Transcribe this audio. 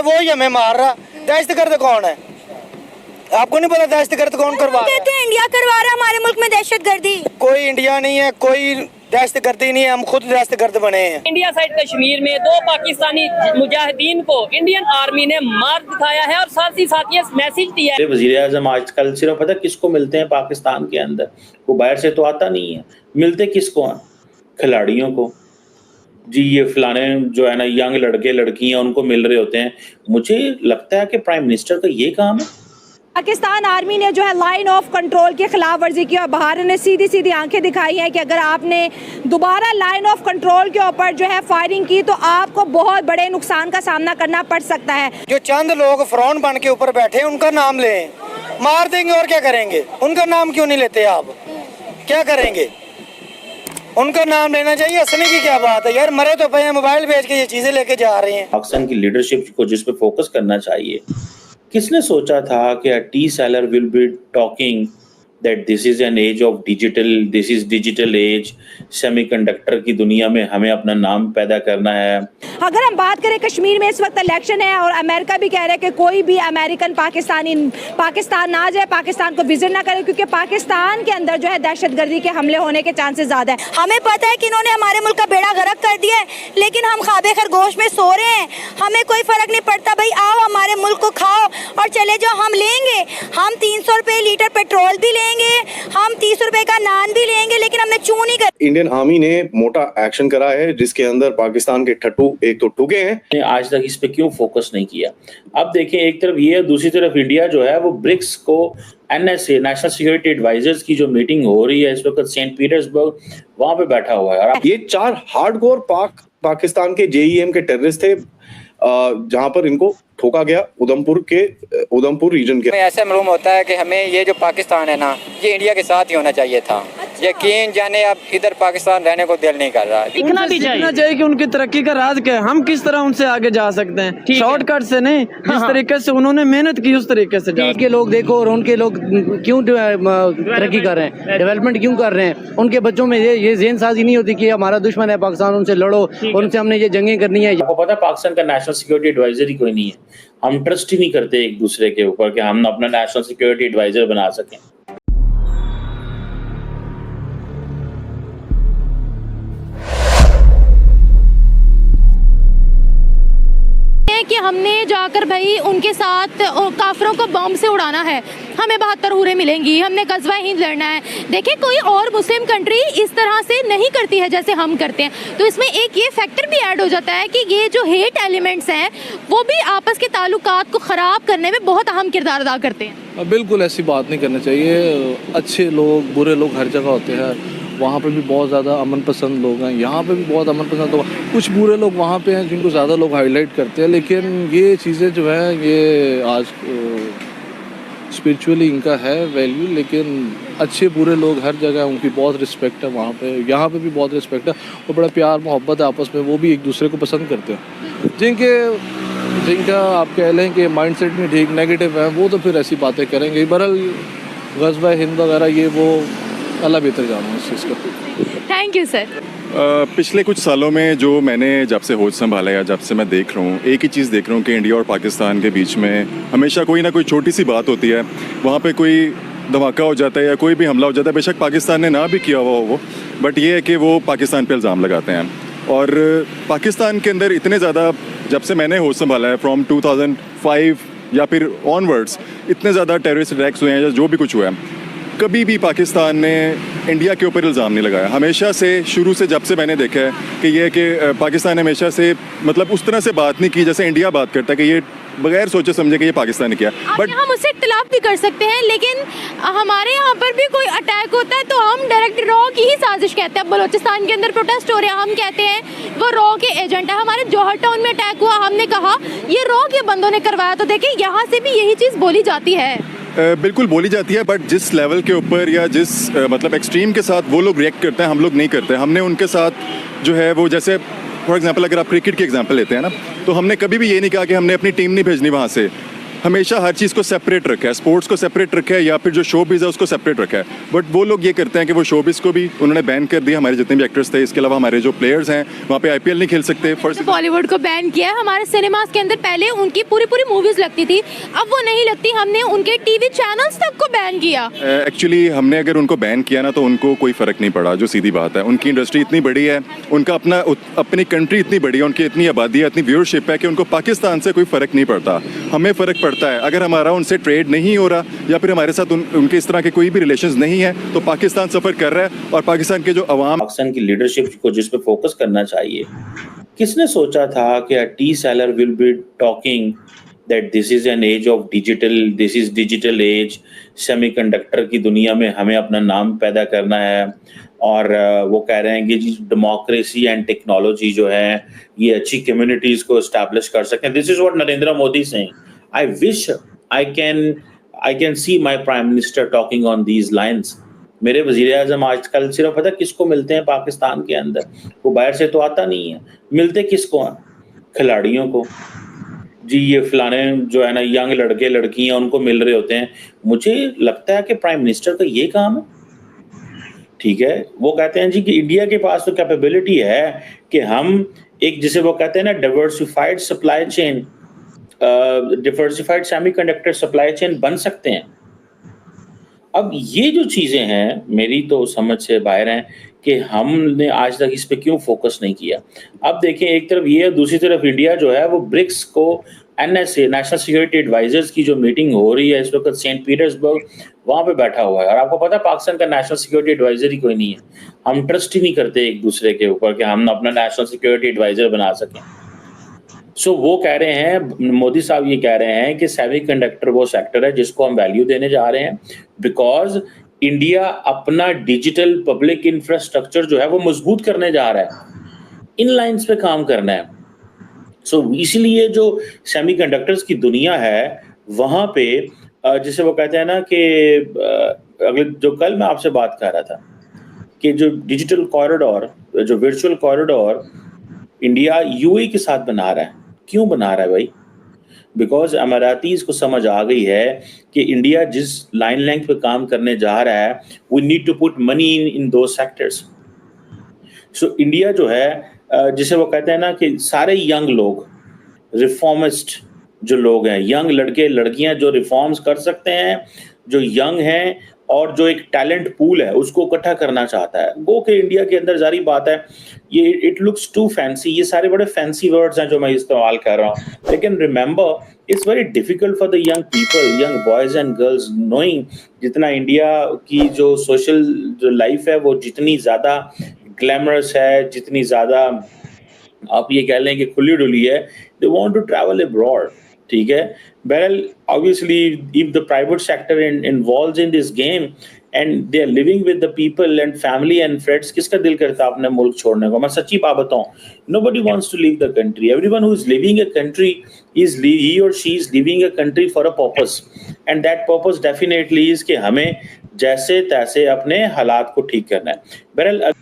वो ही हमें मार रहा। दहशतगर्द कौन है? आपको नहीं पता दहशतगर्द कौन करवा रहा है? कहते हैं इंडिया करवा रहा है हमारे मुल्क में दहशतगर्दी। कोई इंडिया नहीं है, कोई दहशतगर्दी नहीं है, हम खुद दहशतगर्द बने हैं। इंडिया साइड कश्मीर में 2 पाकिस्तानी मुजाहिदीन को इंडियन आर्मी ने मार दिखाया है और साथ ही साथ ये मैसेज दिया है। वजीर आजम आजकल सिर्फ पता किसको मिलते हैं पाकिस्तान के अंदर, वो बाहर से तो आता नहीं है, मिलते किसको हैं? खिलाड़ियों को जी, ये फलाने जो है ना यंग लड़के लड़कियां उनको मिल रहे होते हैं। मुझे लगता है कि प्राइम मिनिस्टर का ये काम है। पाकिस्तान आर्मी ने जो है लाइन ऑफ कंट्रोल की खिलाफ वर्जी की और बहार ने सीधी सीधी आंखें दिखाई हैं कि अगर आपने दोबारा लाइन ऑफ कंट्रोल के ऊपर जो है फायरिंग की तो आपको बहुत बड़े नुकसान का सामना करना पड़ सकता है। जो चंद लोग फ्रॉन बन के ऊपर बैठे हैं उनका नाम लें, मार देंगे और क्या करेंगे? उनका नाम क्यों नहीं लेते आप? क्या करेंगे? उनका नाम लेना चाहिए। हंसने की क्या बात है यार, मरे तो पे मोबाइल बेच के ये चीजें लेके जा रहे हैं। पाकिस्तान की लीडरशिप को जिस पे फोकस करना चाहिए। किसने सोचा था कि a tea seller will be talking that this is an age of digital, this is digital age, semiconductor की दुनिया में हमें अपना नाम पैदा करना है। अगर हम बात करें कश्मीर में इस वक्त इलेक्शन है और अमेरिका भी कह रहा है कि कोई भी अमेरिकन पाकिस्तान ना जाए, पाकिस्तान को विजिट ना करे, क्योंकि पाकिस्तान के अंदर जो है दहशतगर्दी के हमले होने के चांसेस ज्यादा है। हमें पता है कि इन्होंने हमारे मुल्क का बेड़ा गर्क कर दिया है, लेकिन हम ख्वाबे खरगोश में सो रहे हैं। हमें कोई फर्क नहीं पड़ता भाई, आओ हमारे मुल्क को खाओ और चले जाओ। हम लेंगे, हम 300 रुपए लीटर पेट्रोल भी लेंगे, हम 30 रुपए का नान भी लेंगे, लेकिन हमने चू नहीं कर। इंडियन आर्मी ने मोटा एक्शन करा है जिसके अंदर पाकिस्तान के ठट्टू एक तो ठुके हैं। आज तक इस पे क्यों फोकस नहीं किया? अब देखें, एक तरफ ये है, दूसरी तरफ इंडिया जो है वो ब्रिक्स को NSA नेशनल सिक्योरिटी एडवाइजर्स की जो मीटिंग हो रही है इस वक्त सेंट पीटर्सबर्ग, वहां पे बैठा हुआ है। और ये 4 हार्डकोर पाकिस्तान के JEM के टेररिस्ट थे जहां पर इनको ठोका गया उधमपुर रीजन के। ऐसा मालूम होता है कि हमें ये जो पाकिस्तान है ना, ये इंडिया के साथ ही होना चाहिए था। यकीन जाने अब इधर पाकिस्तान रहने को दिल नहीं कर रहा है। सीखना भी चाहिए कि उनकी तरक्की का राज क्या है, हम किस तरह उनसे आगे जा सकते हैं। शॉर्टकट से नहीं, जिस तरीके से उन्होंने मेहनत की उस तरीके से जा। के लोग देखो और उनके लोग क्यों तरक्की कर रहे हैं, डेवलपमेंट क्यों कर रहे हैं। उनके बच्चों में ये ज़हन साजी नहीं होती कि हमारा दुश्मन है पाकिस्तान, उनसे लड़ो, उनसे हमने ये जंगें करनी है। आपको पता है पाकिस्तान का नेशनल सिक्योरिटी एडवाइजर ही कोई नहीं है। हम ट्रस्ट ही नहीं करते एक दूसरे के ऊपर कि हम अपना नेशनल सिक्योरिटी एडवाइजर बना सकें। कि हमने जाकर भाई उनके साथ काफिरों को बम से उड़ाना है, हमें 72 हुरें मिलेंगी, हमने गज़वा हिंद लड़ना है। देखिए, कोई और मुस्लिम कंट्री इस तरह से नहीं करती है जैसे हम करते हैं। तो इसमें एक ये फैक्टर भी ऐड हो जाता है कि ये जो हेट एलिमेंट्स हैं वो भी आपस के ताल्लुकात को ख़राब करने में बहुत अहम किरदार अदा करते हैं। बिल्कुल ऐसी बात नहीं करनी चाहिए। अच्छे लोग बुरे लोग हर जगह होते हैं। वहाँ पे भी बहुत ज़्यादा अमन पसंद लोग हैं, यहाँ पे भी बहुत अमन पसंद लोग। कुछ बुरे लोग वहाँ पे हैं जिनको ज़्यादा लोग हाईलाइट करते हैं, लेकिन ये चीज़ें जो हैं ये आज स्पिरिचुअली इनका है वैल्यू, लेकिन अच्छे बुरे लोग हर जगह, उनकी बहुत रिस्पेक्ट है वहाँ पे, यहाँ पे भी बहुत रिस्पेक्ट है और बड़ा प्यार मोहब्बत है आपस में। वो भी एक दूसरे को पसंद करते हैं। जिनका आप कह लें कि माइंडसेट में ठीक नेगेटिव है, वो तो फिर ऐसी बातें करेंगे। बहरहाल ग़ज़वा हिंद वगैरह ये वो अल्लाह बेहतर जाना इस चीज़ का। Thank you sir. पिछले कुछ सालों में जो मैंने जब से होश संभाला या जब से मैं देख रहा हूँ, एक ही चीज़ देख रहा हूँ कि इंडिया और पाकिस्तान के बीच में हमेशा कोई ना कोई छोटी सी बात होती है, वहाँ पे कोई धमाका हो जाता है या कोई भी हमला हो जाता है। बेशक पाकिस्तान ने ना भी किया हुआ हो वो, बट ये है कि वो पाकिस्तान पे इल्ज़ाम लगाते हैं। और पाकिस्तान के अंदर इतने ज़्यादा, जब से मैंने होश संभाला है फ्रॉम 2005 या फिर ऑनवर्ड्स, इतने ज़्यादा टेररिस्ट अटैक्स हुए हैं या जो भी कुछ हुआ है, कभी भी पाकिस्तान ने इंडिया के ऊपर इल्ज़ाम नहीं लगाया। हमेशा से, शुरू से जब से मैंने देखा है कि ये कि पाकिस्तान ने हमेशा से मतलब उस तरह से बात नहीं की जैसे इंडिया बात करता है कि ये बगैर सोचे समझे कि ये पाकिस्तान ने किया। बट हम उससे इख्तिलाफ भी कर सकते हैं, लेकिन हमारे यहाँ पर भी कोई अटैक होता है तो हम डायरेक्ट रॉ की ही साजिश कहते हैं। बलोचिस्तान के अंदर प्रोटेस्ट हो रहे हैं, हम कहते हैं वो रॉ के एजेंट है। हमारे जौहर टाउन में अटैक हुआ, हमने कहा ये रॉ के बंदों ने करवाया। तो देखिए, यहाँ से भी यही चीज़ बोली जाती है। बिल्कुल बोली जाती है, बट जिस लेवल के ऊपर या जिस मतलब एक्सट्रीम के साथ वो लोग रिएक्ट करते हैं, हम लोग नहीं करते। हमने उनके साथ जो है वो, जैसे फॉर एग्जांपल अगर आप क्रिकेट की एग्जांपल लेते हैं ना, तो हमने कभी भी ये नहीं कहा कि हमने अपनी टीम नहीं भेजनी वहाँ से। हमेशा हर चीज़ को सेपरेट रखा है, स्पोर्ट्स को सेपरेट रखा है या फिर जो शोबिज़ है उसको सेपरेट रखा है। बट वो लोग ये करते हैं कि वो शोबिज़ को भी उन्होंने बैन कर दिया, हमारे जितने भी एक्टर्स थे। इसके अलावा हमारे जो प्लेयर्स हैं वहाँ पे IPL नहीं खेल सकते। फर्स्ट बॉलीवुड को बैन किया है। हमारे सिनेमास के अंदर पहले उनकी पूरी मूवीज लगती थी, अब वो नहीं लगती। हमने उनके टीवी चैनल्स तक को बैन किया। एक्चुअली हमने अगर उनको बैन किया ना तो उनको कोई फ़र्क नहीं पड़ा, जो सीधी बात है। उनकी इंडस्ट्री इतनी बड़ी है, उनका अपनी कंट्री इतनी बड़ी है, उनकी इतनी आबादी है, इतनी व्यूअरशिप है कि उनको पाकिस्तान से कोई फ़र्क नहीं पड़ता। हमें फ़र्क पड़ता है अगर हमारा उनसे ट्रेड नहीं हो रहा या फिर हमारे साथ उनके इस तरह के कोई भी रिलेशंस नहीं है तो पाकिस्तान सफ़र कर रहा है। और पाकिस्तान के जो अवाम, पाकिस्तान की लीडरशिप को जिस पे फोकस करना चाहिए। किसने सोचा था कि tea seller will be talking that this is an age of digital, this is digital age, semiconductor की दुनिया में हमें अपना नाम पैदा करना है। और वो कह रहे हैं कि जी डेमोक्रेसी एंड टेक्नोलॉजी जो है ये अच्छी कम्युनिटीज को एस्टैब्लिश कर सकें। This is what Narendra Modi saying. I wish I can see my prime minister talking on these lines. मेरे वजीर आजम आजकल सिर्फ पता किसको मिलते हैं पाकिस्तान के अंदर, वो बाहर से तो आता नहीं है, मिलते किसको हैं? खिलाड़ियों को। जी ये फलाने जो है ना यंग लड़के लड़कियां उनको मिल रहे होते हैं। मुझे लगता है कि प्राइम मिनिस्टर का ये काम है। ठीक है, वो कहते हैं जी कि इंडिया के पास तो कैपेबिलिटी है कि हम एक, जिसे वो कहते हैं ना diversified supply chain, diversified semiconductor supply chain बन सकते हैं। अब ये जो चीज़ें हैं मेरी तो समझ से बाहर हैं कि हमने आज तक इस पे क्यों फोकस नहीं किया। अब देखें, एक तरफ ये है, दूसरी तरफ इंडिया जो है वो ब्रिक्स को NSA नेशनल सिक्योरिटी एडवाइजर्स की जो मीटिंग हो रही है इस वक्त सेंट पीटर्सबर्ग, वहाँ पे बैठा हुआ है। और आपको पता है पाकिस्तान का नेशनल सिक्योरिटी एडवाइजर ही कोई नहीं है। हम ट्रस्ट ही नहीं करते एक दूसरे के ऊपर कि हम अपना नेशनल सिक्योरिटी एडवाइजर बना सकें। सो वो कह रहे हैं, मोदी साहब ये कह रहे हैं कि सेमीकंडक्टर वो सेक्टर है जिसको हम वैल्यू देने जा रहे हैं, बिकॉज इंडिया अपना डिजिटल पब्लिक इंफ्रास्ट्रक्चर जो है वो मजबूत करने जा रहा है, इन लाइंस पे काम करना है। सो इसलिए जो सेमीकंडक्टर्स की दुनिया है वहाँ पे जिसे वो कहते हैं ना कि अगले जो कल मैं आपसे बात कर रहा था कि जो डिजिटल कॉरिडोर, जो वर्चुअल कॉरिडोर इंडिया UAE के साथ बना रहा है। क्यों बना रहा है भाई? बिकॉज अमारातीज को समझ आ गई है कि इंडिया जिस लाइन लेंथ पे काम करने जा रहा है, we need to put money in दो सेक्टर्स। सो इंडिया जो है जिसे वो कहते हैं ना कि सारे यंग लोग, रिफॉर्मिस्ट जो लोग हैं, यंग लड़के लड़कियां जो रिफॉर्म्स कर सकते हैं, जो यंग हैं और जो एक टैलेंट पूल है उसको इकट्ठा करना चाहता है। गो के इंडिया के अंदर जारी बात है, ये इट लुक्स टू फैंसी, ये सारे बड़े फैंसी वर्ड्स हैं जो मैं इस्तेमाल कर रहा हूँ, लेकिन remember it's very difficult for the young people, young boys and girls, knowing जितना इंडिया की जो सोशल जो लाइफ है वो जितनी ज़्यादा ग्लैमरस है, जितनी ज़्यादा आप ये कह लें कि खुली डुली है, they want to travel abroad. ठीक है, बहरहाल obviously if the private sector involves in this game and they are living with the people and family and friends, किसका दिल करता है अपने मुल्क छोड़ने को? मैं सच्ची बात बताऊं, nobody wants to leave the country. Everyone who is leaving a country he or she is leaving a country for a purpose, and that purpose definitely is कि हमें जैसे तैसे अपने हालात को ठीक करना है। बहरहाल